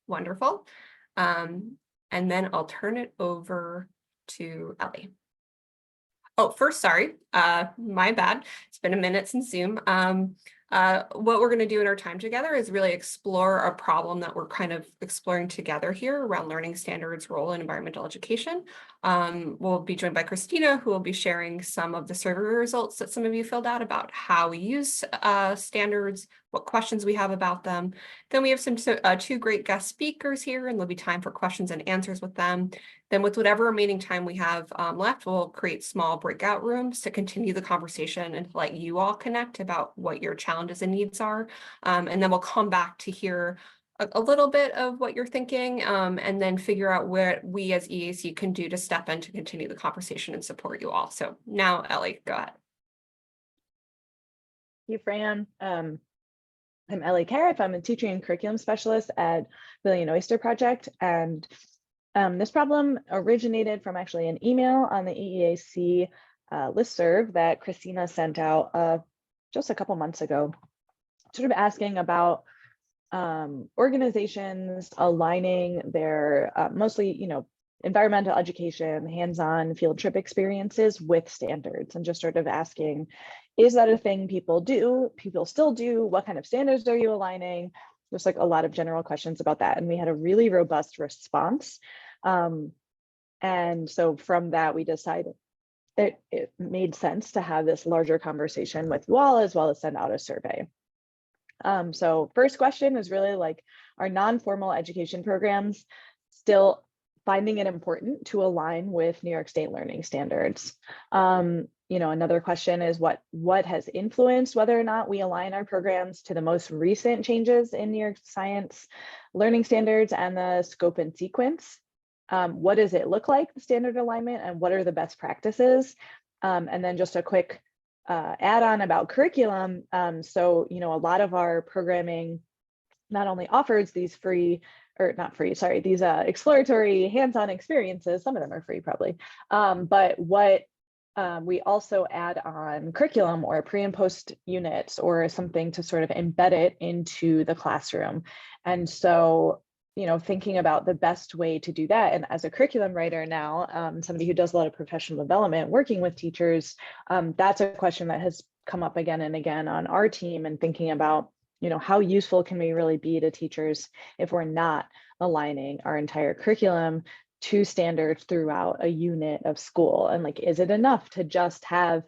Wonderful. And then I'll turn it over to Ellie. Oh, first, sorry, my bad. It's been a minute since Zoom. What we're going to do in our time together is really explore a problem that we're kind of exploring together here around learning standards, role in environmental education. We'll be joined by Christina, who will be sharing some of the survey results that some of you filled out about how we use standards, what questions we have about them. Then we have some two great guest speakers here, and there'll be time for questions and answers with them. Then with whatever remaining time we have left, we'll create small breakout rooms to continue the conversation and to let you all connect about what your challenges and needs are. And then we'll come back to hear a little bit of what you're thinking and then figure out what we as EEAC can do to step in to continue the conversation and support you all. So now, Ellie, go ahead. Thank you, Fran. I'm Ellie Cariff. I'm a teaching and curriculum specialist at the Oyster project. And this problem originated from actually an email on the EEAC listserv that Christina sent out just a couple months ago, sort of asking about organizations aligning their mostly, environmental education, hands-on field trip experiences with standards, and just sort of asking, is that a thing people do? People still do? What kind of standards are you aligning? There's like a lot of general questions about that. And we had a really robust response. And so from that, we decided that it made sense to have this larger conversation with you all, as well as send out a survey. So first question is really like, are non-formal education programs still finding it important to align with New York State learning standards? Another question is what has influenced whether or not we align our programs to the most recent changes in New York Science learning standards and the scope and sequence? What does it look like, the standard alignment, and what are the best practices? And then just a quick add-on about curriculum. So, a lot of our programming not only offers these these exploratory hands-on experiences, some of them are free probably, but what we also add on curriculum or pre and post units or something to sort of embed it into the classroom. And so, thinking about the best way to do that. And as a curriculum writer now, somebody who does a lot of professional development, working with teachers, that's a question that has come up again and again on our team, and thinking about, how useful can we really be to teachers if we're not aligning our entire curriculum to standards throughout a unit of school? And like, is it enough to just have,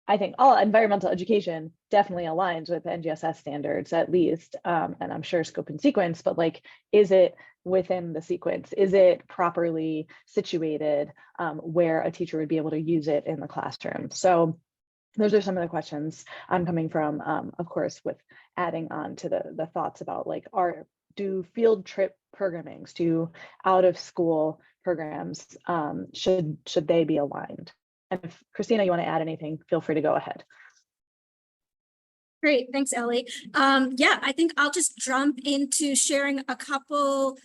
I think all environmental education definitely aligns with NGSS standards at least, and I'm sure scope and sequence, but is it within the sequence? Is it properly situated where a teacher would be able to use it in the classroom? So those are some of the questions I'm coming from, of course, with adding on to the thoughts about do field trip programmings, do out of school programs, should they be aligned? And if Christina, you want to add anything, feel free to go ahead. Great, thanks, Ellie. Yeah, I think I'll just jump into sharing a couple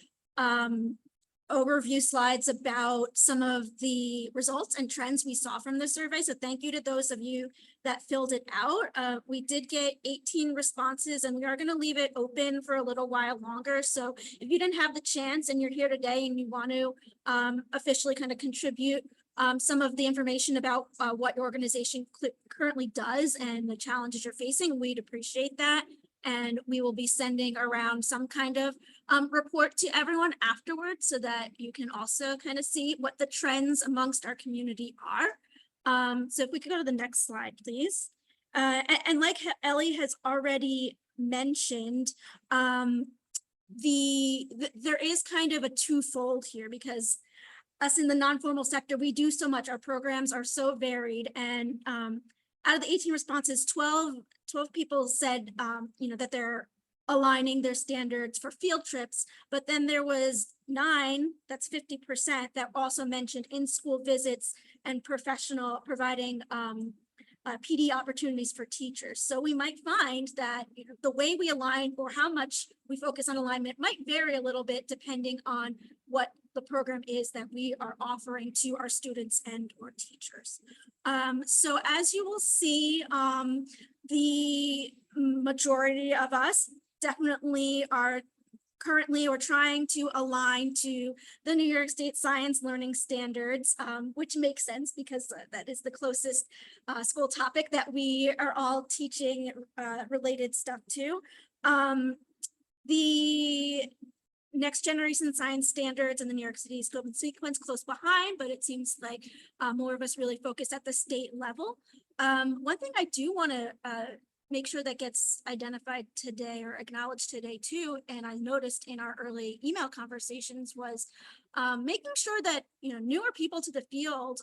overview slides about some of the results and trends we saw from the survey. So thank you to those of you that filled it out. We did get 18 responses, and we are going to leave it open for a little while longer. So if you didn't have the chance and you're here today and you want to officially kind of contribute some of the information about what your organization currently does and the challenges you're facing, we'd appreciate that. And we will be sending around some kind of report to everyone afterwards so that you can also kind of see what the trends amongst our community are. So if we could go to the next slide, please. And like Ellie has already mentioned, there is kind of a twofold here, because us in the non-formal sector, we do so much. Our programs are so varied, and out of the 18 responses, 12 people said, that they're aligning their standards for field trips, but then there was 9, that's 50%, that also mentioned in-school visits and providing PD opportunities for teachers. So we might find that the way we align or how much we focus on alignment might vary a little bit depending on what the program is that we are offering to our students and or teachers. So as you will see, the majority of us definitely are currently we're trying to align to the New York State Science Learning Standards, which makes sense because that is the closest school topic that we are all teaching related stuff to. The next generation science standards in the New York City scope and sequence close behind, but it seems like more of us really focus at the state level. One thing I do want to make sure that gets identified today or acknowledged today too, and I noticed in our early email conversations, was making sure that newer people to the field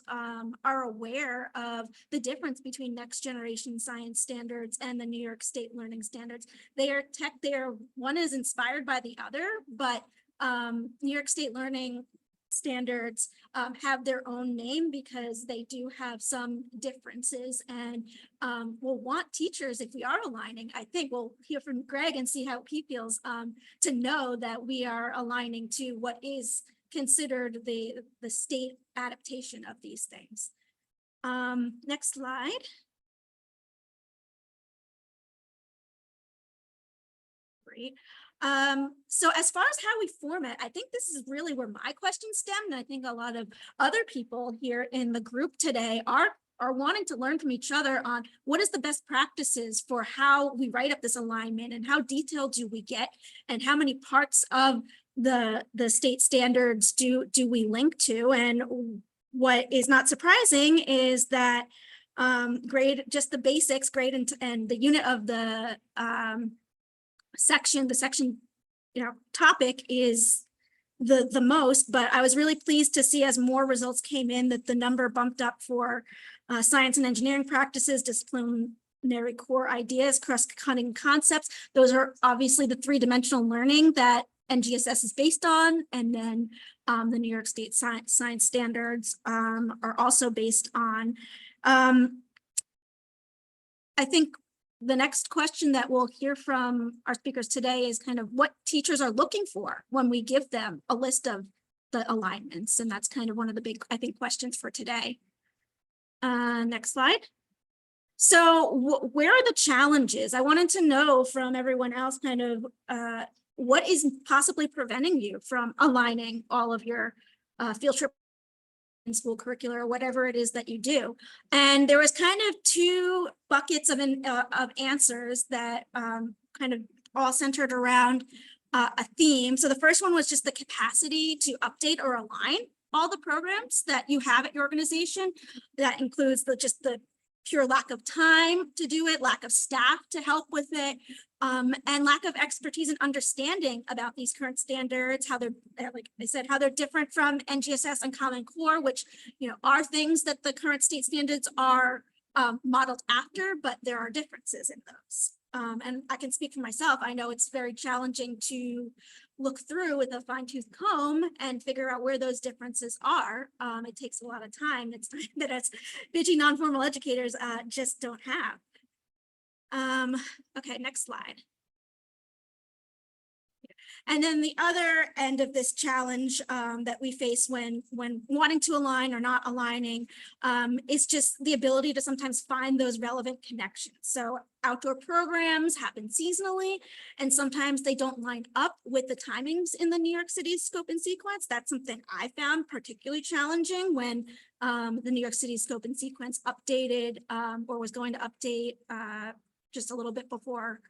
are aware of the difference between next generation science standards and the New York State learning standards. One is inspired by the other, but New York State learning standards have their own name because they do have some differences, and we'll want teachers, if we are aligning, I think we'll hear from Greg and see how he feels, to know that we are aligning to what is considered the state adaptation of these things. Next slide. Great. So as far as how we format, I think this is really where my question stemmed. And I think a lot of other people here in the group today are wanting to learn from each other on what is the best practices for how we write up this alignment, and how detailed do we get, and how many parts of the state standards do we link to. And what is not surprising is that grade, just the basics, grade and the unit of the section topic is the most, but I was really pleased to see as more results came in that the number bumped up for science and engineering practices, disciplinary core ideas, cross-cutting concepts. Those are obviously the three-dimensional learning that NGSS is based on, and then the New York State science standards are also based on. I think the next question that we'll hear from our speakers today is kind of what teachers are looking for when we give them a list of the alignments. And that's kind of one of the big, I think, questions for today. Next slide. So where are the challenges? I wanted to know from everyone else kind of what is possibly preventing you from aligning all of your field trip and school curricula, or whatever it is that you do. And there was kind of two buckets of answers that kind of all centered around a theme. So the first one was just the capacity to update or align all the programs that you have at your organization. That includes just the pure lack of time to do it, lack of staff to help with it, and lack of expertise and understanding about these current standards, how they're, like I said, how they're different from NGSS and Common Core, which are things that the current state standards are modeled after, but there are differences in those. And I can speak for myself. I know it's very challenging to look through with a fine-tooth comb and figure out where those differences are. It takes a lot of time. It's time that us busy non-formal educators just don't have. Okay, next slide. And then the other end of this challenge that we face when wanting to align or not aligning is just the ability to sometimes find those relevant connections. So outdoor programs happen seasonally, and sometimes they don't line up with the timings in the New York City scope and sequence. That's something I found particularly challenging when the New York City scope and sequence updated or was going to update just a little bit before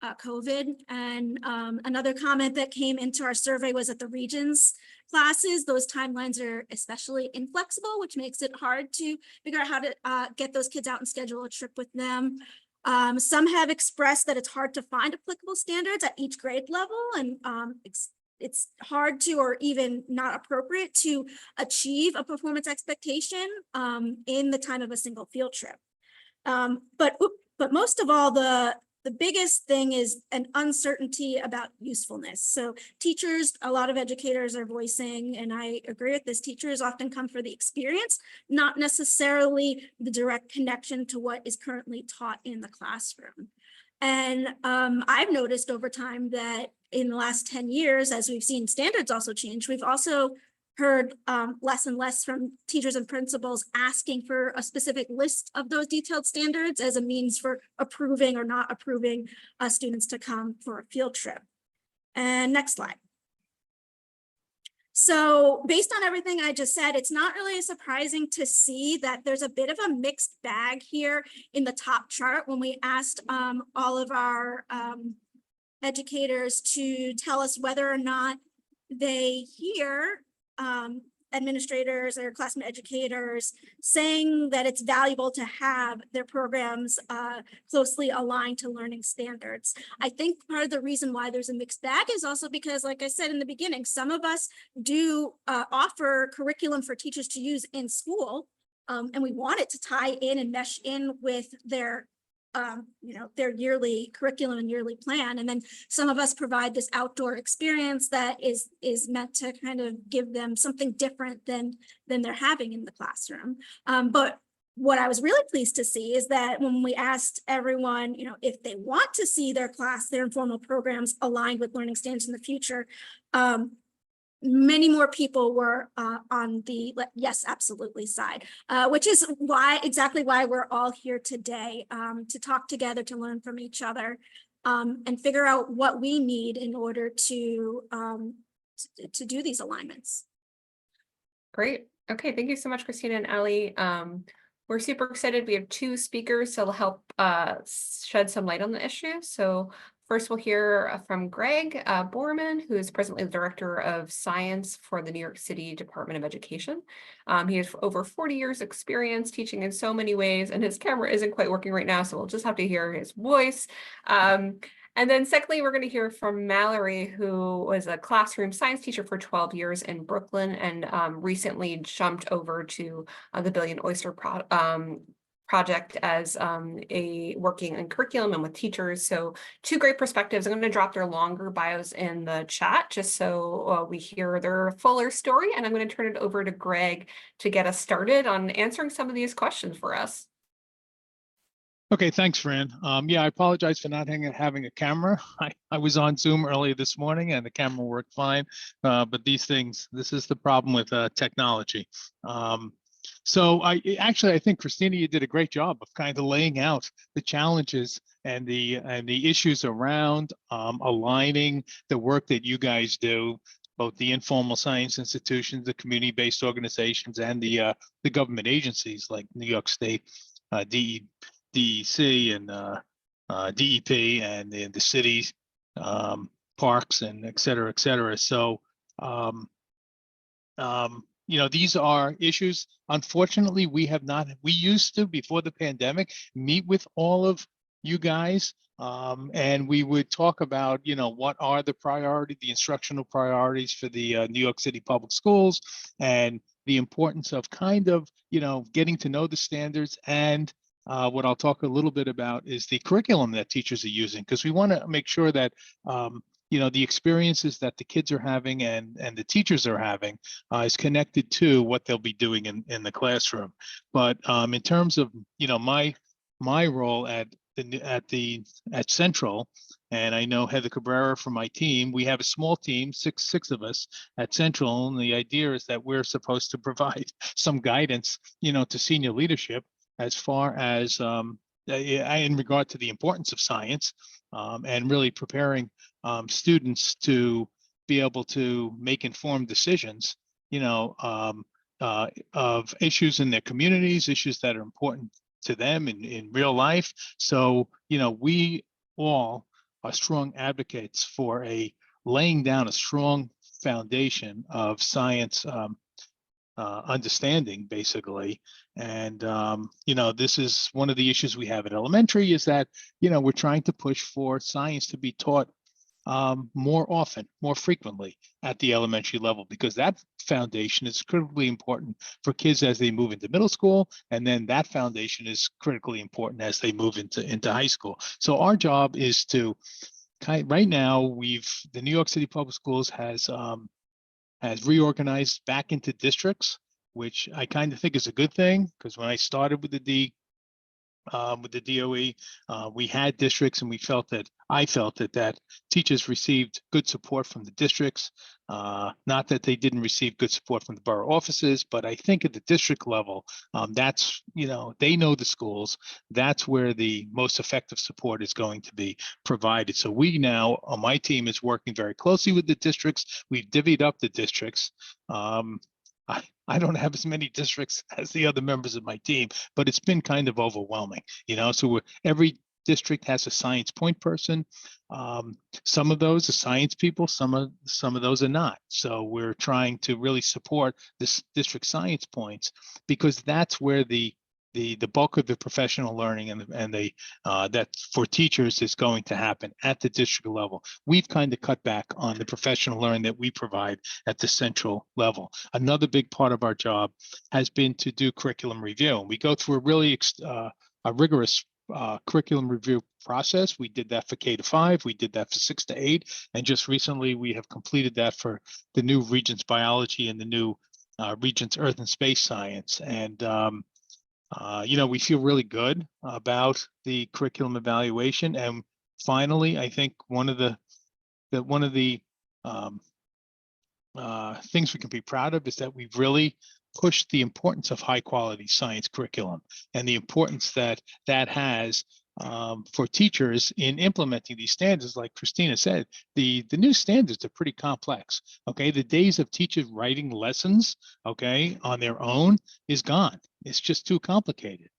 COVID. And another comment that came into our survey was that the regions classes, those timelines are especially inflexible, which makes it hard to figure out how to get those kids out and schedule a trip with them. Some have expressed that it's hard to find applicable standards at each grade level, and it's hard to, or even not appropriate to achieve a performance expectation in the time of a single field trip. But most of all, the biggest thing is an uncertainty about usefulness. So teachers, a lot of educators are voicing, and I agree with this, teachers often come for the experience, not necessarily the direct connection to what is currently taught in the classroom. And I've noticed over time that in the last 10 years, as we've seen standards also change, we've also heard less and less from teachers and principals asking for a specific list of those detailed standards as a means for approving or not approving students to come for a field trip. And next slide. So based on everything I just said, it's not really surprising to see that there's a bit of a mixed bag here in the top chart when we asked all of our educators to tell us whether or not they hear administrators or classroom educators saying that it's valuable to have their programs closely aligned to learning standards. I think part of the reason why there's a mixed bag is also because, like I said in the beginning, some of us do offer curriculum for teachers to use in school, and we want it to tie in and mesh in with their their yearly curriculum and yearly plan. And then some of us provide this outdoor experience that is meant to kind of give them something different than they're having in the classroom. But what I was really pleased to see is that when we asked everyone, if they want to see their informal programs aligned with learning standards in the future, many more people were on the yes, absolutely side, which is exactly why we're all here today, to talk together, to learn from each other, and figure out what we need in order to do these alignments. Great. Okay, thank you so much, Christina and Allie. We're super excited. We have two speakers to help shed some light on the issue. So first, we'll hear from Greg Borman, who is presently the Director of Science for the New York City Department of Education. He has over 40 years experience teaching in so many ways, and his camera isn't quite working right now, so we'll just have to hear his voice. And then secondly, we're going to hear from Mallory, who was a classroom science teacher for 12 years in Brooklyn and recently jumped over to the Billion Oyster project as working in curriculum and with teachers. So two great perspectives. I'm going to drop their longer bios in the chat just so we hear their fuller story. And I'm going to turn it over to Greg to get us started on answering some of these questions for us. Okay, thanks, Fran. Yeah, I apologize for not having a camera. I was on Zoom earlier this morning and the camera worked fine. But this is the problem with technology. So I think, Christina, you did a great job of kind of laying out the challenges and the issues around aligning the work that you guys do, both the informal science institutions, the community-based organizations, and the government agencies like New York State, DEC, and DEP, and the cities, parks, and et cetera, et cetera. So, these are issues. Unfortunately, we used to, before the pandemic, meet with all of you guys, and we would talk about, what are the instructional priorities for the New York City public schools, and the importance of kind of, getting to know the standards. And what I'll talk a little bit about is the curriculum that teachers are using, because we want to make sure that the experiences that the kids are having and the teachers are having is connected to what they'll be doing in the classroom. But in terms of my role at Central, and I know Heather Cabrera from my team, we have a small team, six of us at Central, and the idea is that we're supposed to provide some guidance, to senior leadership as far as in regard to the importance of science, and really preparing students to be able to make informed decisions, of issues in their communities, issues that are important to them in real life. So, we all are strong advocates for laying down a strong foundation of science understanding, basically. And this is one of the issues we have at elementary, is that we're trying to push for science to be taught more often, more frequently at the elementary level, because that foundation is critically important for kids as they move into middle school, and then that foundation is critically important as they move into high school. So our job is to right now, the New York City Public Schools has reorganized back into districts, which I kind of think is a good thing, because when I started with the with the DOE. We had districts, and I felt that teachers received good support from the districts. Not that they didn't receive good support from the borough offices, but I think at the district level, that's, they know the schools. That's where the most effective support is going to be provided. So we now, my team is working very closely with the districts. We've divvied up the districts. I don't have as many districts as the other members of my team, but it's been kind of overwhelming, so every district has a science point person. Some of those are science people, some of those are not. So we're trying to really support this district science points, because that's where the bulk of the professional learning and that for teachers is going to happen at the district level. We've kind of cut back on the professional learning that we provide at the central level. Another big part of our job has been to do curriculum review. And we go through a really a rigorous curriculum review process. We did that for K-5, we did that for 6-8, and just recently we have completed that for the new Regents Biology and the new Regents Earth and Space Science. And we feel really good about the curriculum evaluation. And finally, I think one of the things we can be proud of is that we've really pushed the importance of high quality science curriculum and the importance that has for teachers in implementing these standards. Like Christina said, the new standards are pretty complex. Okay, the days of teachers writing lessons, okay, on their own is gone. It's just too complicated.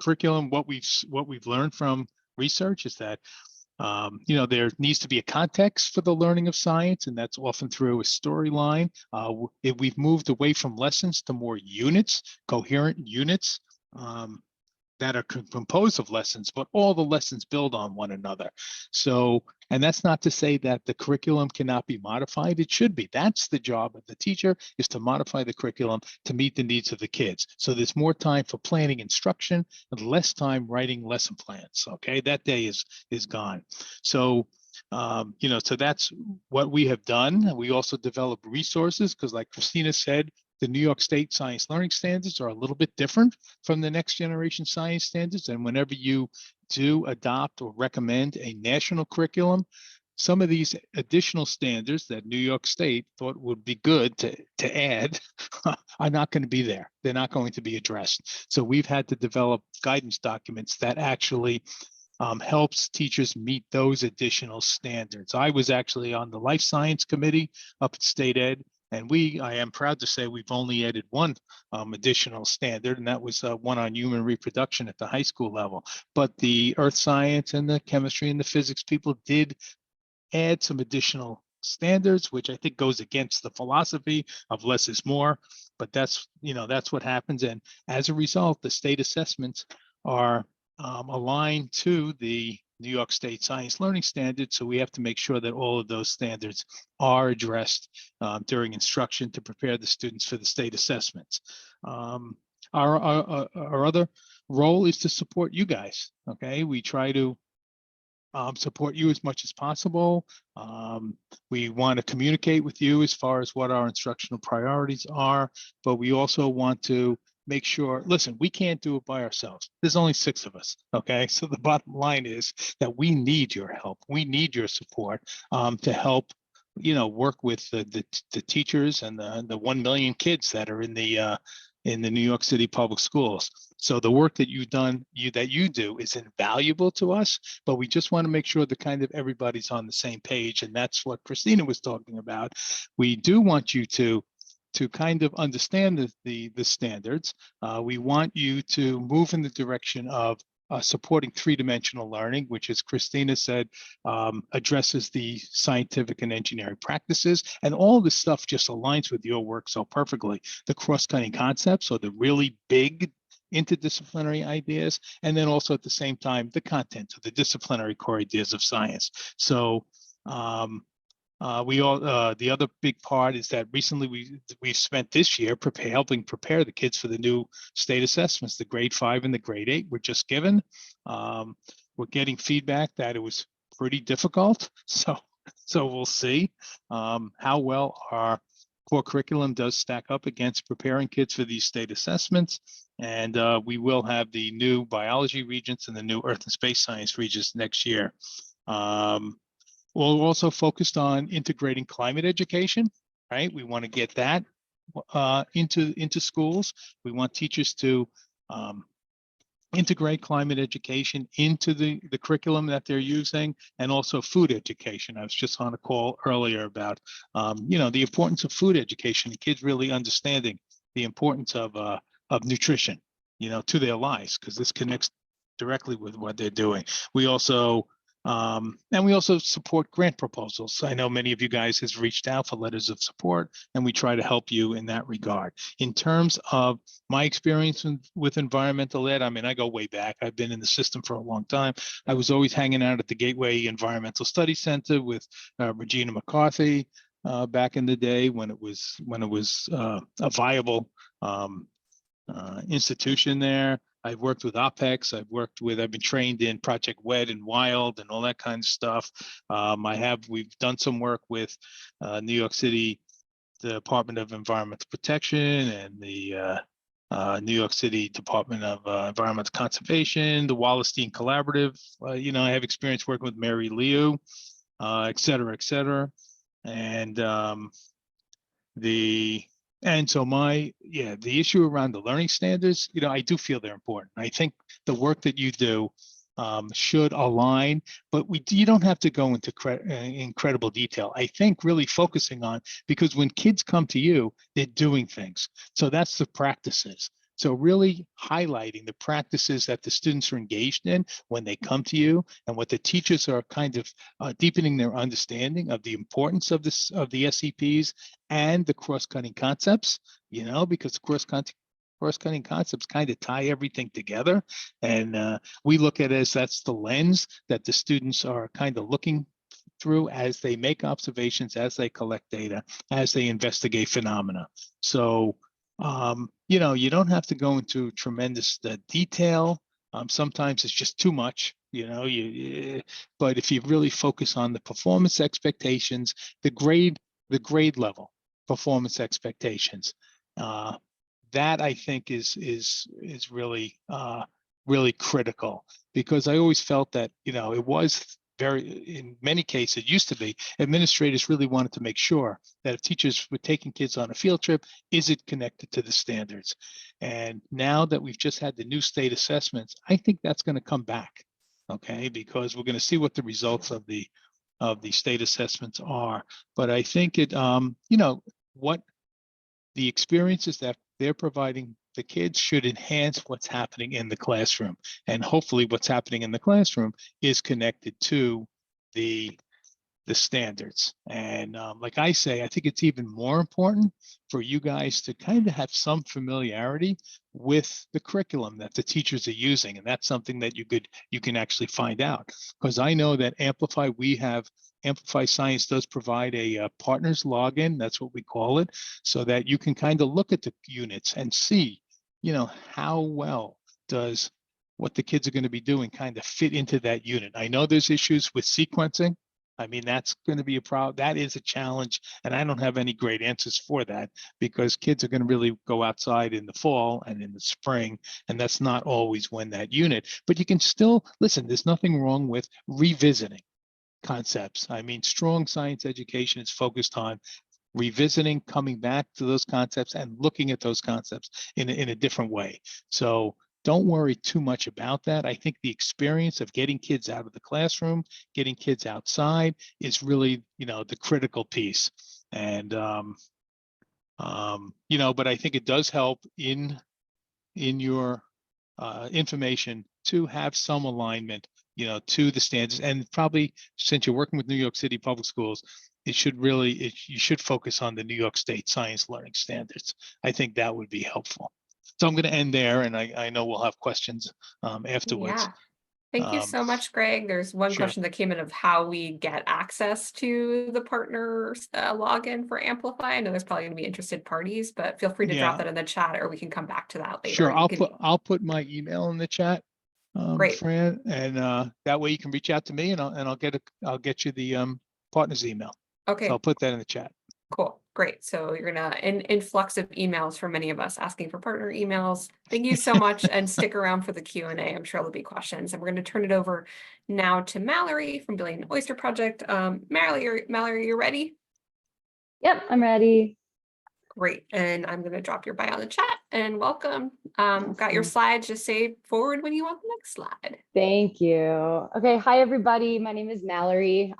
Curriculum, what we've learned from research is that there needs to be a context for the learning of science, and that's often through a storyline. We've moved away from lessons to more units, coherent units that are composed of lessons, but all the lessons build on one another. So, and that's not to say that the curriculum cannot be modified. It should be. That's the job of the teacher, is to modify the curriculum to meet the needs of the kids. So there's more time for planning instruction and less time writing lesson plans. Okay, that day is gone. So so that's what we have done. We also develop resources, because like Christina said, the New York State Science Learning Standards are a little bit different from the next generation science standards. And whenever you do adopt or recommend a national curriculum, some of these additional standards that New York State thought would be good to add are not going to be there. They're not going to be addressed. So we've had to develop guidance documents that actually helps teachers meet those additional standards. I was actually on the Life Science Committee up at State Ed, and I am proud to say we've only added one additional standard, and that was one on human reproduction at the high school level. But the earth science and the chemistry and the physics people did add some additional standards, which I think goes against the philosophy of less is more. But that's what happens. And as a result, the state assessments are aligned to the New York State Science Learning Standards. So we have to make sure that all of those standards are addressed during instruction to prepare the students for the state assessments. Our other role is to support you guys. Okay, we try to support you as much as possible. We want to communicate with you as far as what our instructional priorities are, but we also want to make sure, listen, we can't do it by ourselves. There's only 6 of us, okay? So the bottom line is that we need your help. We need your support to help, work with the teachers and the 1 million kids that are in the New York City public schools. So the work that you do is invaluable to us, but we just want to make sure that kind of everybody's on the same page. And that's what Christina was talking about. We do want you to kind of understand the standards. We want you to move in the direction of supporting 3-dimensional learning, which, as Christina said, addresses the scientific and engineering practices. And all this stuff just aligns with your work so perfectly. The cross-cutting concepts, or the really big interdisciplinary ideas, and then also at the same time, the content of the disciplinary core ideas of science. So the other big part is that recently we've spent this year helping prepare the kids for the new state assessments. The grade 5 and the grade 8 were just given. We're getting feedback that it was pretty difficult. So we'll see how well our core curriculum does stack up against preparing kids for these state assessments. And we will have the new biology regents and the new earth and space science regents next year. We're also focused on integrating climate education, right? We want to get that into schools. We want teachers to integrate climate education into the curriculum that they're using, and also food education. I was just on a call earlier about, the importance of food education and kids really understanding the importance of nutrition, to their lives, because this connects directly with what they're doing. We also support grant proposals. I know many of you guys has reached out for letters of support, and we try to help you in that regard. In terms of my experience with environmental ed, I mean, I go way back. I've been in the system for a long time. I was always hanging out at the Gateway Environmental Study Center with Regina McCarthy back in the day when it was a viable institution there. I've worked with OPEX. I've been trained in Project WED and WILD and all that kind of stuff. We've done some work with New York City Department of Environmental Protection and the New York City Department of Environmental Conservation, the Wallerstein Collaborative. I have experience working with Mary Liu, et cetera, et cetera. And the issue around the learning standards, I do feel they're important. I think the work that you do should align, but you don't have to go into incredible detail. I think really focusing on, because when kids come to you, they're doing things. So that's the practices. So really highlighting the practices that the students are engaged in when they come to you, and what the teachers are kind of deepening their understanding of the importance of the SEPs and the cross-cutting concepts, because cross-cutting concepts kind of tie everything together. And we look at it as that's the lens that the students are kind of looking through as they make observations, as they collect data, as they investigate phenomena. So you don't have to go into tremendous detail. Sometimes it's just too much, but if you really focus on the performance expectations, the grade level performance expectations, that I think is really critical, because I always felt that, it was in many cases, it used to be, administrators really wanted to make sure that if teachers were taking kids on a field trip, is it connected to the standards? And now that we've just had the new state assessments, I think that's going to come back, okay? Because we're going to see what the results of the state assessments are. But I think what the experiences that they're providing the kids should enhance what's happening in the classroom. And hopefully what's happening in the classroom is connected to the standards. And like I say, I think it's even more important for you guys to kind of have some familiarity with the curriculum that the teachers are using. And that's something that you can actually find out. Because I know that Amplify Science does provide a partners login, that's what we call it, so that you can kind of look at the units and see, how well does what the kids are going to be doing kind of fit into that unit. I know there's issues with sequencing. I mean, that's going to be a problem. That is a challenge, and I don't have any great answers for that, because kids are going to really go outside in the fall and in the spring, and that's not always when that unit. But you can still listen. There's nothing wrong with revisiting concepts. I mean, strong science education is focused on revisiting, coming back to those concepts and looking at those concepts in a different way. So don't worry too much about that. I think the experience of getting kids out of the classroom, getting kids outside is really, the critical piece. And, but I think it does help in your information to have some alignment, to the standards. And probably, since you're working with New York City Public Schools, you should focus on the New York State Science Learning Standards. I think that would be helpful. So I'm going to end there, and I know we'll have questions afterwards. Yeah. Thank you so much, Greg. There's one Sure. question that came in of how we get access to the partners login for Amplify. I know there's probably going to be interested parties, but feel free to drop that in the chat, or we can come back to that later. Sure, I'll put my email in the chat, Great. Fran, and that way you can reach out to me, and I'll get you the partner's email. Okay. So I'll put that in the chat. Cool, great. So you're gonna influx of emails from many of us asking for partner emails. Thank you so much, and stick around for the Q&A. I'm sure there'll be questions. And we're going to turn it over now to Mallory from Billion Oyster Project. Mallory, you're ready? Yep, I'm ready. Great. And I'm going to drop your bio in the chat and welcome. Got your slides. Just say forward when you want the next slide. Thank you. Okay, hi everybody. My name is Mallory.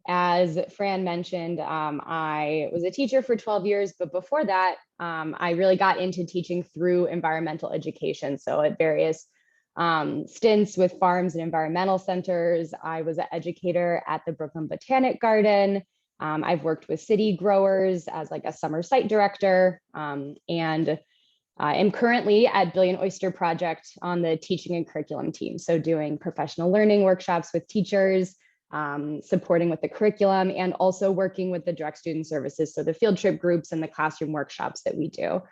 As Fran mentioned, I was a teacher for 12 years, but before that, I really got into teaching through environmental education. So at various stints with farms and environmental centers, I was an educator at the Brooklyn Botanic Garden. I've worked with city growers as like a summer site director, and I am currently at Billion Oyster Project on the teaching and curriculum team. So doing professional learning workshops with teachers, supporting with the curriculum, and also working with the direct student services. So the field trip groups and the classroom workshops that we do.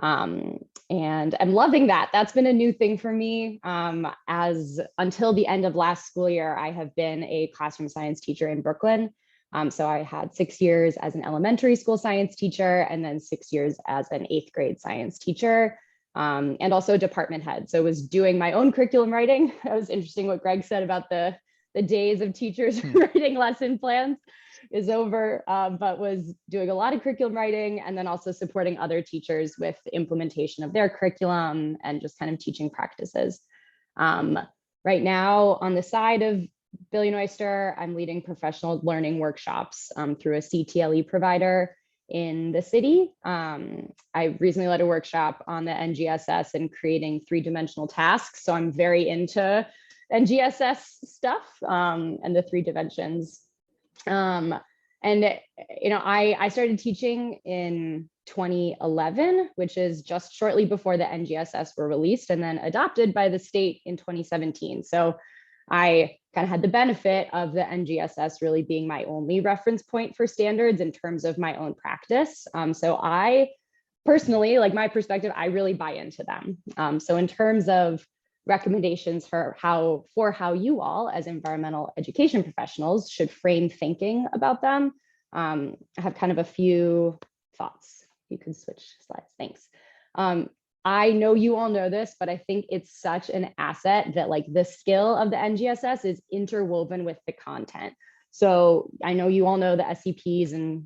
And I'm loving that. That's been a new thing for me. As until the end of last school year, I have been a classroom science teacher in Brooklyn. So I had 6 years as an elementary school science teacher, and then 6 years as an 8th grade science teacher, and also department head. So I was doing my own curriculum writing. That was interesting what Greg said about the days of teachers writing lesson plans is over, but was doing a lot of curriculum writing, and then also supporting other teachers with the implementation of their curriculum and just kind of teaching practices. Right now, on the side of Billion Oyster, I'm leading professional learning workshops through a CTLE provider in the city. I recently led a workshop on the NGSS and creating 3-dimensional tasks. So I'm very into NGSS stuff and the 3 dimensions. And you know, I started teaching in 2011, which is just shortly before the NGSS were released and then adopted by the state in 2017. So I kind of had the benefit of the NGSS really being my only reference point for standards in terms of my own practice. So I personally, like my perspective, I really buy into them. So in terms of recommendations for how you all as environmental education professionals should frame thinking about them, I have kind of a few thoughts. You can switch slides, thanks. I know you all know this, but I think it's such an asset that like the skill of the NGSS is interwoven with the content. So I know you all know the SCPs and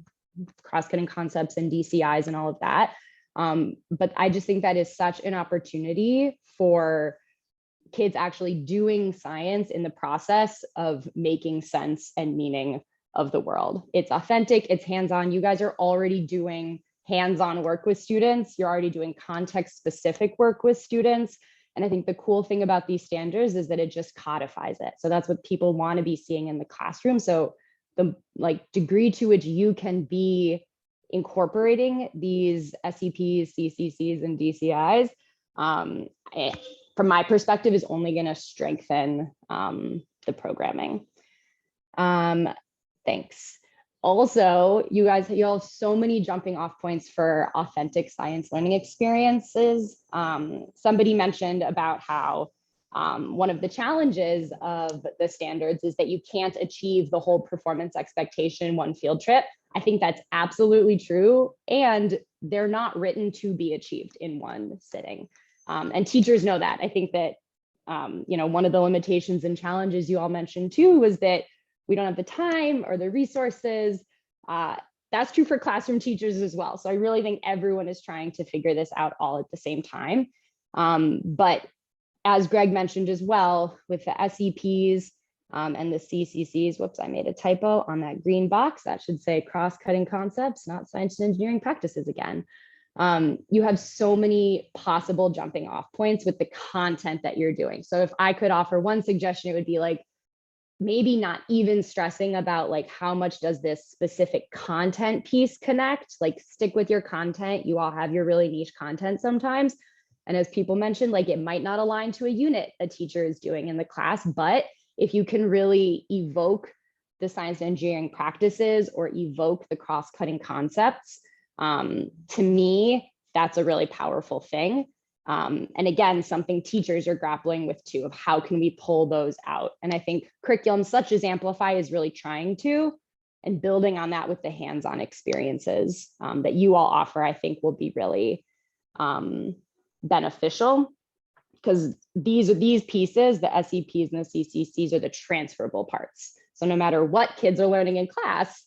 cross-cutting concepts and DCIs and all of that. But I just think that is such an opportunity for kids actually doing science in the process of making sense and meaning of the world. It's authentic, it's hands-on. You guys are already doing hands-on work with students. You're already doing context-specific work with students. And I think the cool thing about these standards is that it just codifies it. So that's what people want to be seeing in the classroom. So the like degree to which you can be incorporating these SCPs, CCCs, and DCIs, from my perspective, is only going to strengthen the programming. Thanks. Also, you all have so many jumping off points for authentic science learning experiences. Somebody mentioned about how one of the challenges of the standards is that you can't achieve the whole performance expectation in one field trip. I think that's absolutely true. And they're not written to be achieved in one sitting. And teachers know that. I think that, you know, one of the limitations and challenges you all mentioned too was that we don't have the time or the resources. That's true for classroom teachers as well. So I really think everyone is trying to figure this out all at the same time. But as Greg mentioned as well, with the SEPs and the CCCs, whoops, I made a typo on that green box. That should say cross-cutting concepts, not science and engineering practices again. You have so many possible jumping off points with the content that you're doing. So if I could offer one suggestion, it would be like, maybe not even stressing about like how much does this specific content piece connect, like stick with your content. You all have your really niche content sometimes. And as people mentioned, like it might not align to a unit a teacher is doing in the class, but if you can really evoke the science and engineering practices or evoke the cross-cutting concepts, to me, that's a really powerful thing. And again, something teachers are grappling with too, of how can we pull those out? And I think curriculum such as Amplify is really trying to, and building on that with the hands-on experiences that you all offer, I think will be really beneficial, because these pieces, the SEPs and the CCCs, are the transferable parts. So no matter what kids are learning in class,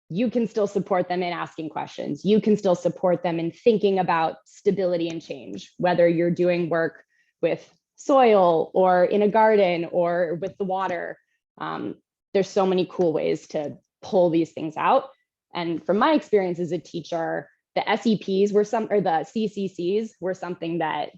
you can still support them in asking questions. You can still support them in thinking about stability and change, whether you're doing work with soil or in a garden or with the water. There's so many cool ways to pull these things out. And from my experience as a teacher, the SEPs were the CCCs were something that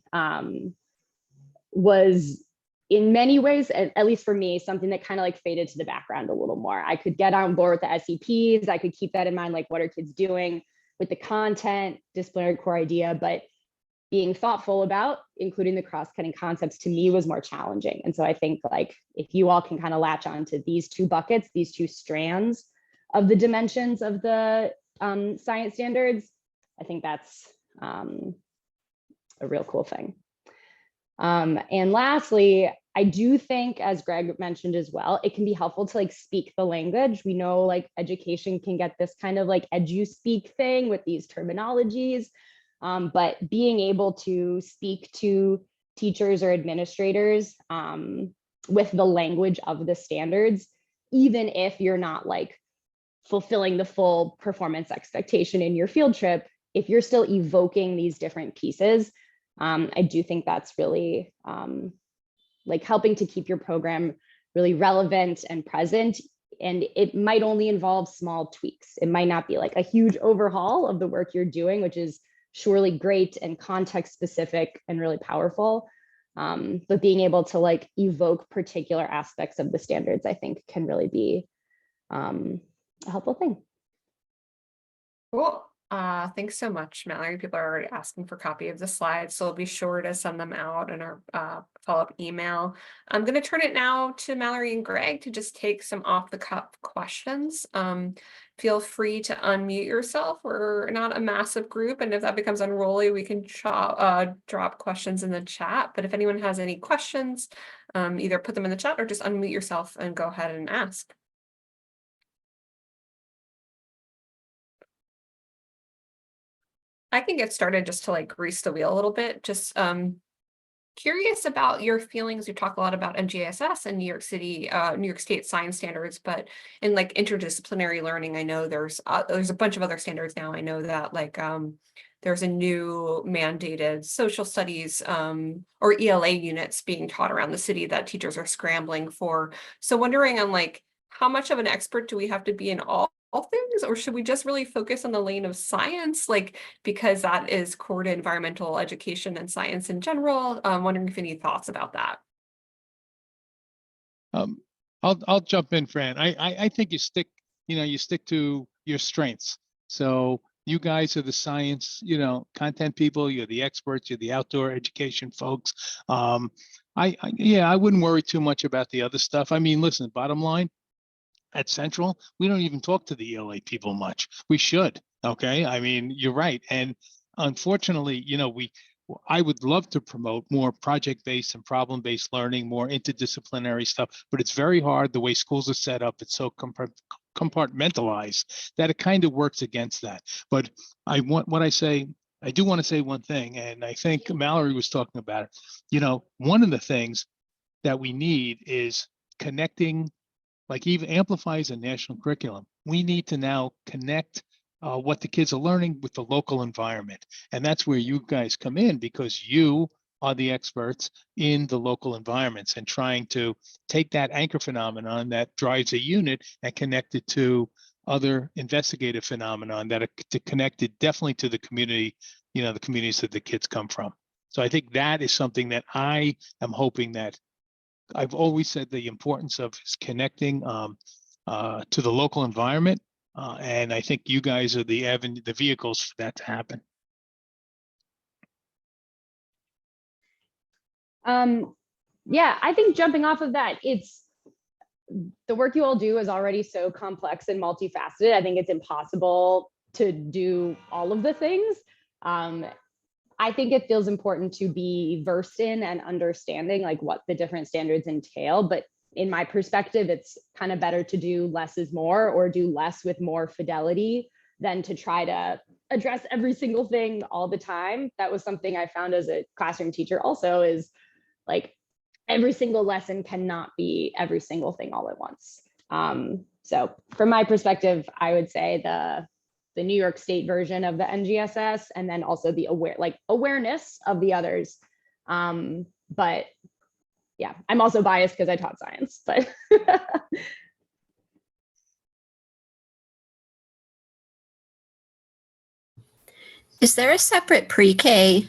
was in many ways, at least for me, something that kind of like faded to the background a little more. I could get on board with the SEPs. I could keep that in mind, like what are kids doing with the content, disciplinary core idea, but being thoughtful about including the cross-cutting concepts to me was more challenging. And so I think like if you all can kind of latch onto these two buckets, these two strands of the dimensions of the science standards, I think that's a real cool thing. And lastly, I do think, as Greg mentioned as well, it can be helpful to like speak the language. We know like education can get this kind of like edu-speak thing with these terminologies, but being able to speak to teachers or administrators with the language of the standards, even if you're not like fulfilling the full performance expectation in your field trip, if you're still evoking these different pieces, I do think that's really like helping to keep your program really relevant and present. And it might only involve small tweaks. It might not be like a huge overhaul of the work you're doing, which is surely great and context specific and really powerful. But being able to like evoke particular aspects of the standards, I think can really be a helpful thing. Cool. Thanks so much, Mallory. People are already asking for a copy of the slides, so I'll be sure to send them out in our follow-up email. I'm going to turn it now to Mallory and Greg to just take some off-the-cuff questions. Feel free to unmute yourself. We're not a massive group, and if that becomes unruly, we can drop questions in the chat. But if anyone has any questions, either put them in the chat or just unmute yourself and go ahead and ask. I can get started just to like grease the wheel a little bit. Just curious about your feelings. You talk a lot about NGSS and New York State science standards, but in like interdisciplinary learning, I know there's a bunch of other standards now. I know that like there's a new mandated social studies or ELA units being taught around the city that teachers are scrambling for. So wondering on like how much of an expert do we have to be in all things, or should we just really focus on the lane of science, like because that is core to environmental education and science in general? I'm wondering if any thoughts about that. I'll jump in, Fran. I think you stick to your strengths. So you guys are the science, content people. You're the experts. You're the outdoor education folks. I wouldn't worry too much about the other stuff. I mean, listen, bottom line, at Central, we don't even talk to the ELA people much. We should, okay? I mean, you're right. And unfortunately, I would love to promote more project-based and problem-based learning, more interdisciplinary stuff, but it's very hard the way schools are set up. It's so compartmentalized that it kind of works against that. But I do want to say one thing, and I think Mallory was talking about it. One of the things that we need is connecting. Like even amplifies a national curriculum. We need to now connect what the kids are learning with the local environment. And that's where you guys come in, because you are the experts in the local environments and trying to take that anchor phenomenon that drives a unit and connect it to other investigative phenomenon that are connected definitely to the community, the communities that the kids come from. So I think that is something that I am hoping that I've always said the importance of is connecting to the local environment, and I think you guys are the vehicles for that to happen. Yeah, I think jumping off of that, it's the work you all do is already so complex and multifaceted. I think it's impossible to do all of the things. I think it feels important to be versed in and understanding like what the different standards entail, but in my perspective, it's kind of better to do less is more, or do less with more fidelity than to try to address every single thing all the time. That was something I found as a classroom teacher also, is like every single lesson cannot be every single thing all at once. So from my perspective, I would say the New York State version of the NGSS, and then also the awareness of the others. But yeah, I'm also biased because I taught science, but Is there a separate pre-K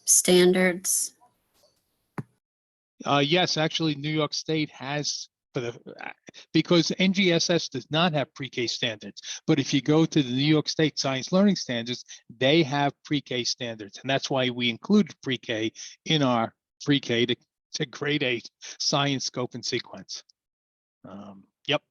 standards? Yes, actually, New York State has, because NGSS does not have pre-K standards. But if you go to the New York State Science Learning Standards, they have pre-K standards. And that's why we include pre-K in our pre-K to grade 8 science scope and sequence. Yep.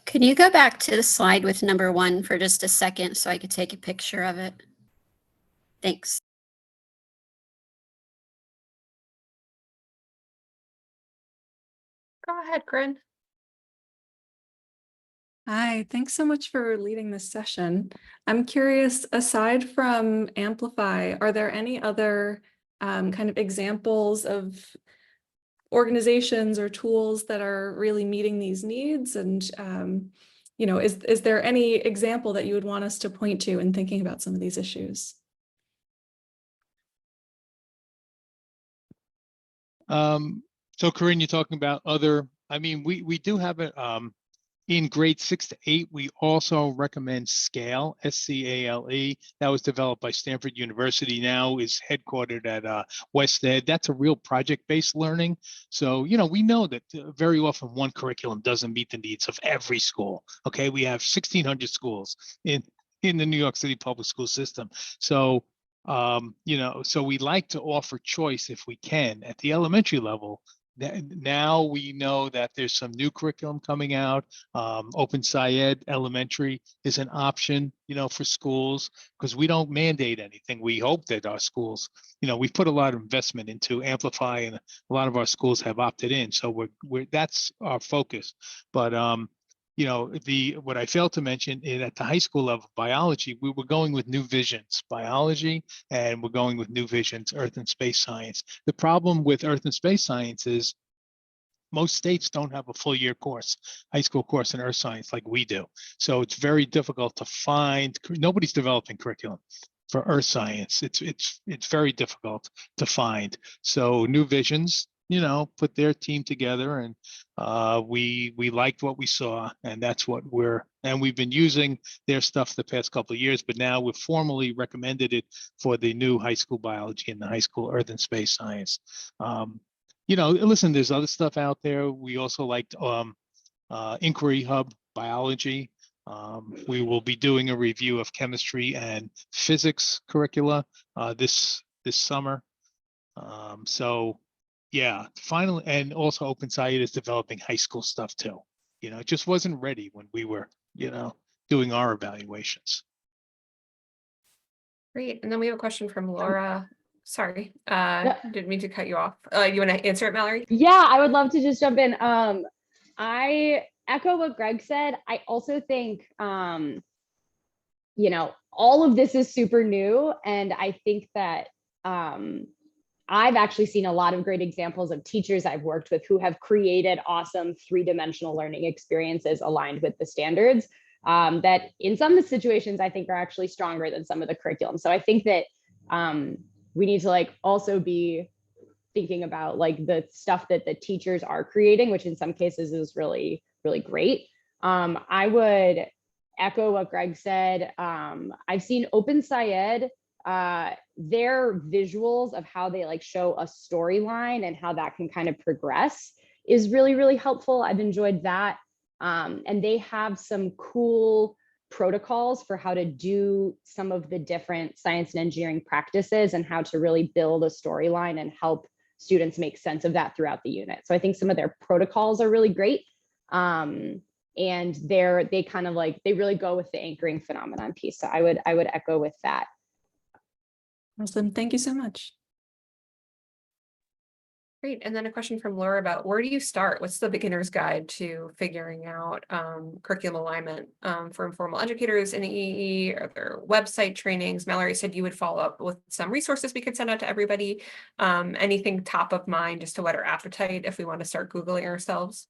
Could you go back to the slide with number 1 for just a second so I could take a picture of it? Thanks. Go ahead, Corinne. Hi, thanks so much for leading this session. I'm curious, aside from Amplify, are there any other kind of examples of organizations or tools that are really meeting these needs? And, you know, is there any example that you would want us to point to in thinking about some of these issues? So Corinne, you're talking about other, I mean, we do have it in grade 6 to 8. We also recommend SCALE, SCALE. That was developed by Stanford University, now is headquartered at West Ed. That's a real project-based learning. So, you know, we know that very often one curriculum doesn't meet the needs of every school. Okay, we have 1,600 schools in the New York City public school system. So, you know, so we like to offer choice if we can at the elementary level. Now we know that there's some new curriculum coming out. Open SciEd Elementary is an option, you know, for schools, because we don't mandate anything. We hope that our schools, you know, we've put a lot of investment into Amplify, and a lot of our schools have opted in. So we're that's our focus. But you know, what I failed to mention is at the high school level, biology, we were going with New Visions biology, and we're going with New Visions Earth and Space Science. The problem with Earth and Space Science is most states don't have a full year course, high school course in earth science like we do. So it's very difficult to find. Nobody's developing curriculum for earth science. It's very difficult to find. So New Visions, you know, put their team together, and we liked what we saw, and that's what we've been using their stuff the past couple of years, but now we've formally recommended it for the new high school biology and the high school earth and space science. You know, listen, there's other stuff out there. We also liked Inquiry Hub biology. We will be doing a review of chemistry and physics curricula this summer. So yeah, finally, and also Open SciEd is developing high school stuff too. You know, it just wasn't ready when we were, you know, doing our evaluations. Great. And then we have a question from Laura. Sorry, Yeah. didn't mean to cut you off. You want to answer it, Mallory? Yeah, I would love to just jump in. I echo what Greg said. I also think, you know, all of this is super new. And I think that I've actually seen a lot of great examples of teachers I've worked with who have created awesome 3-dimensional learning experiences aligned with the standards that in some situations I think are actually stronger than some of the curriculum. So I think that we need to like also be thinking about like the stuff that the teachers are creating, which in some cases is really, really great. I would echo what Greg said. I've seen Open SciEd, their visuals of how they like show a storyline and how that can kind of progress is really, really helpful. I've enjoyed that. And they have some cool protocols for how to do some of the different science and engineering practices and how to really build a storyline and help students make sense of that throughout the unit. So I think some of their protocols are really great. And they kind of like, they really go with the anchoring phenomenon piece. So I would echo with that. Awesome. Thank you so much. Great. And then a question from Laura about where do you start? What's the beginner's guide to figuring out curriculum alignment for informal educators in EEE? Are there website trainings? Mallory said you would follow up with some resources we could send out to everybody. Anything top of mind just to whet our appetite if we want to start Googling ourselves?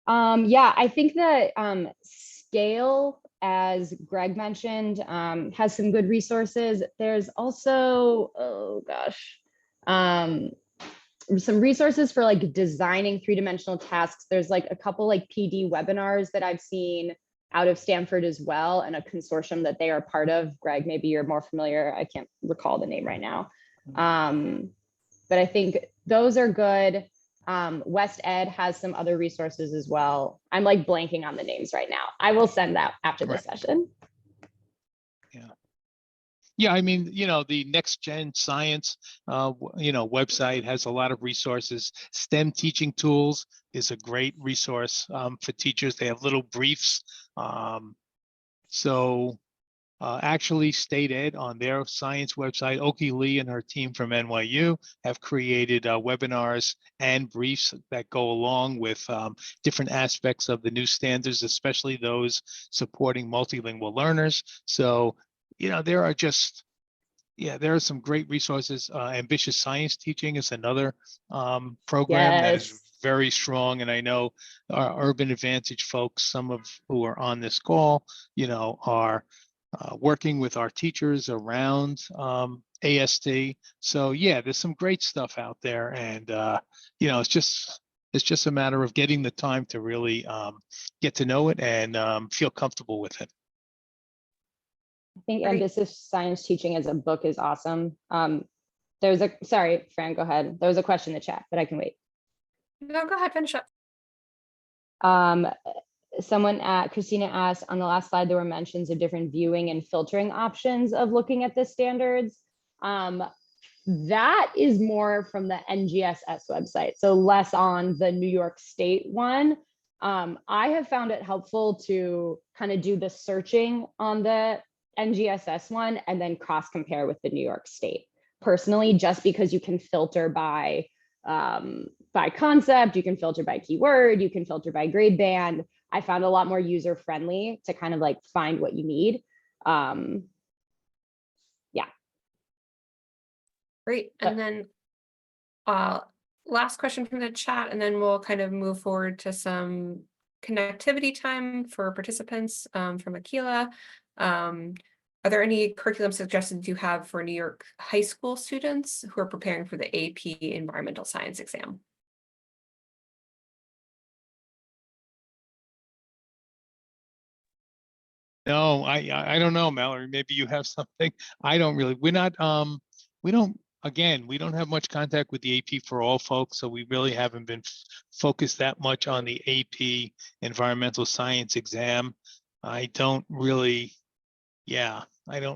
Yeah, I think that Scale, as Greg mentioned, has some good resources. There's also, oh gosh, some resources for like designing three-dimensional tasks. There's like a couple like PD webinars that I've seen out of Stanford as well, and a consortium that they are part of. Greg, maybe you're more familiar. I can't recall the name right now. But I think those are good. West Ed has some other resources as well. I'm like blanking on the names right now. I will send that after the session. Yeah, I mean, the Next Gen Science, website has a lot of resources. STEM Teaching Tools is a great resource for teachers. They have little briefs. Actually, State Ed on their science website, Oki Lee and her team from NYU have created webinars and briefs that go along with different aspects of the new standards, especially those supporting multilingual learners. So, there are some great resources. Ambitious Science Teaching is another program that is very strong. And I know our Urban Advantage folks, some of who are on this call, are working with our teachers around ASD. So yeah, there's some great stuff out there, and it's just a matter of getting the time to really get to know it and feel comfortable with it. I think Ambitious Science Teaching as a book is awesome. Sorry, Fran, go ahead. There was a question in the chat, but I can wait. No, go ahead, finish up. Christina asked, on the last slide, there were mentions of different viewing and filtering options of looking at the standards. That is more from the NGSS website, so less on the New York State one. I have found it helpful to kind of do the searching on the NGSS one and then cross compare with the New York State. Personally, just because you can filter by concept, you can filter by keyword, you can filter by grade band. I found a lot more user friendly to kind of like find what you need. Yeah. Great. And then last question from the chat, and then we'll kind of move forward to some connectivity time for participants from Akila. Are there any curriculum suggestions you have for New York high school students who are preparing for the AP Environmental Science exam? No, I don't know, Mallory. Maybe you have something. I don't really. We don't have much contact with the AP for All folks, so we really haven't been focused that much on the AP Environmental Science exam. I don't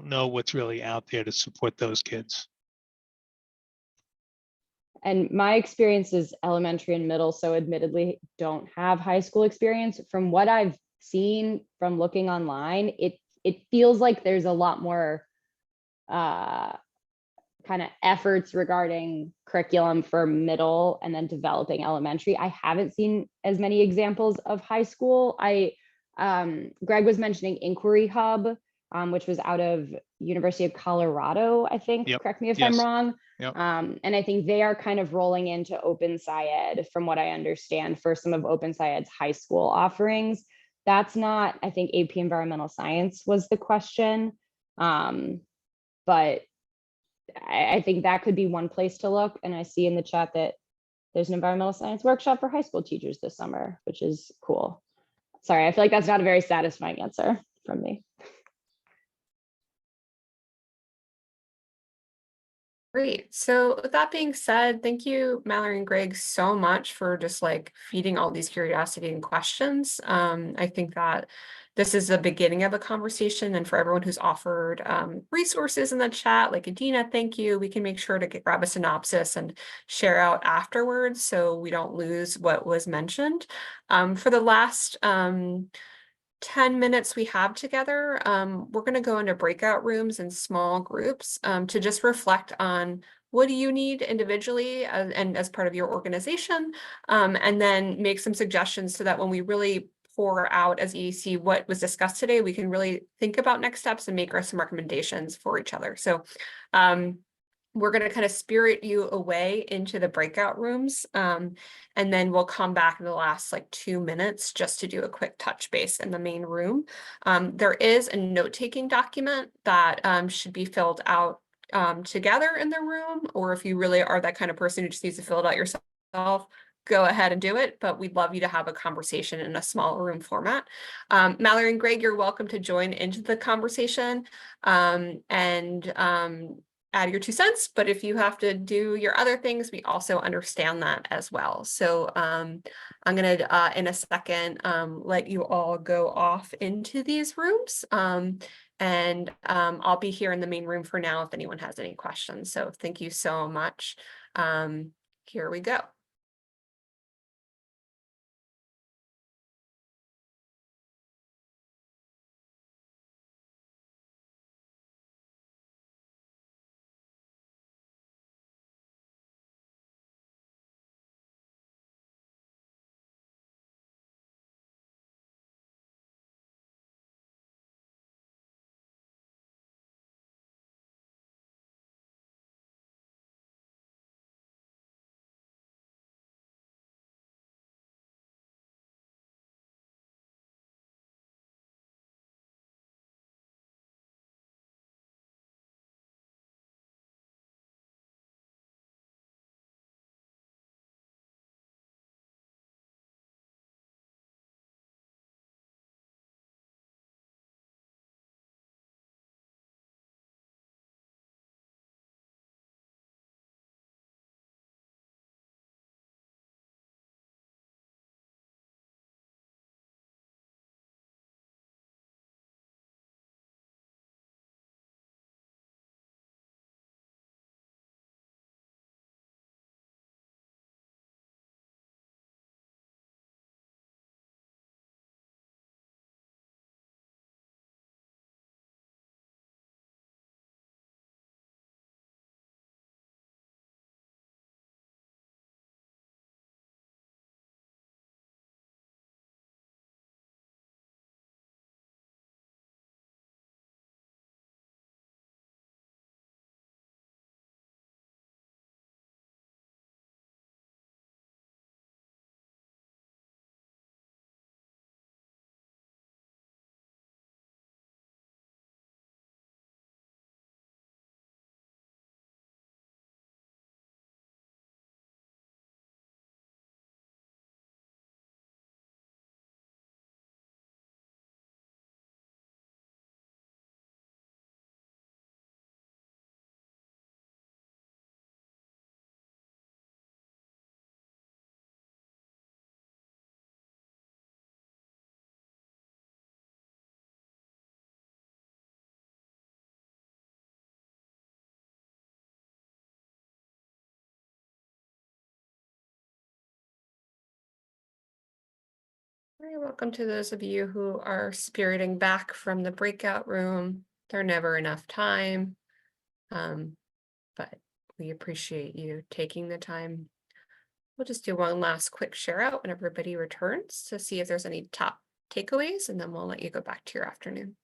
know what's really out there to support those kids. And my experience is elementary and middle, so admittedly don't have high school experience. From what I've seen from looking online, it feels like there's a lot more kind of efforts regarding curriculum for middle and then developing elementary. I haven't seen as many examples of high school. Greg was mentioning Inquiry Hub, which was out of University of Colorado, I think. Yep. Correct me if I'm wrong. Yep. And I think they are kind of rolling into Open Sci-Ed, from what I understand, for some of Open Sci-Ed's high school offerings. That's not, I think AP Environmental Science was the question. But I think that could be one place to look. And I see in the chat that there's an environmental science workshop for high school teachers this summer, which is cool. Sorry, I feel like that's not a very satisfying answer from me. Great. So with that being said, thank you, Mallory and Greg, so much for just like feeding all these curiosity and questions. I think that this is the beginning of a conversation, and for everyone who's offered resources in the chat, like Adina, thank you. We can make sure to grab a synopsis and share out afterwards so we don't lose what was mentioned. For the last 10 minutes we have together, we're going to go into breakout rooms in small groups to just reflect on what do you need individually and as part of your organization, and then make some suggestions so that when we really pour out as EEC what was discussed today, we can really think about next steps and make some recommendations for each other. So we're going to kind of spirit you away into the breakout rooms. And then we'll come back in the last like 2 minutes just to do a quick touch base in the main room. There is a note-taking document that should be filled out together in the room, or if you really are that kind of person who just needs to fill it out yourself, go ahead and do it, but we'd love you to have a conversation in a small room format. Mallory and Greg, you're welcome to join into the conversation add your 2 cents, but if you have to do your other things, we also understand that as well. So I'm gonna, in a second, let you all go off into these rooms. I'll be here in the main room for now if anyone has any questions. So thank you so much. Here we go. Very welcome to those of you who are spiriting back from the breakout room. There's never enough time, but we appreciate you taking the time. We'll just do one last quick share out when everybody returns to see if there's any top takeaways, and then we'll let you go back to your afternoon.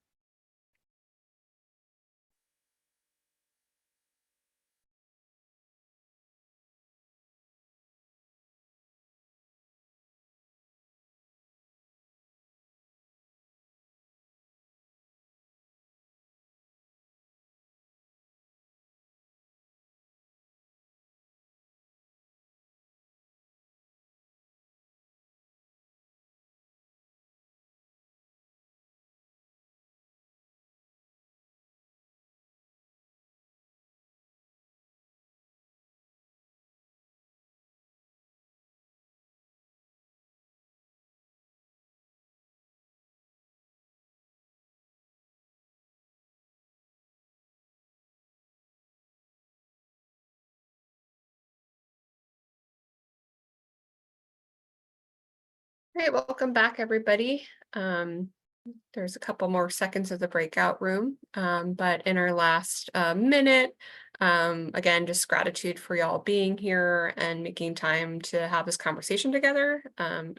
Great, welcome back, everybody. There's a couple more seconds of the breakout room, but in our last minute, again, just gratitude for y'all being here and making time to have this conversation together.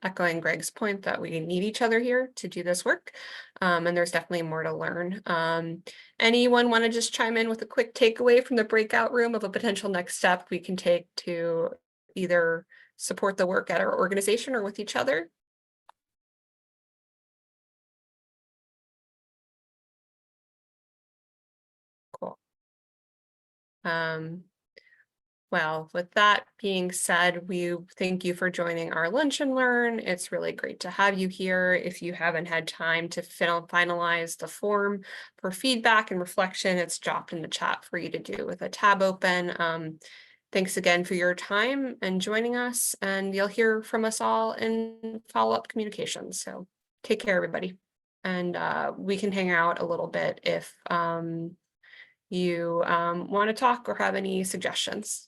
Echoing Greg's point that we need each other here to do this work, and there's definitely more to learn. Anyone want to just chime in with a quick takeaway from the breakout room of a potential next step we can take to either support the work at our organization or with each other? Cool. Well, with that being said, we thank you for joining our Lunch and Learn. It's really great to have you here. If you haven't had time to finalize the form for feedback and reflection, it's dropped in the chat for you to do with a tab open. Thanks again for your time and joining us, and you'll hear from us all in follow-up communications. So take care, everybody. And we can hang out a little bit if you want to talk or have any suggestions.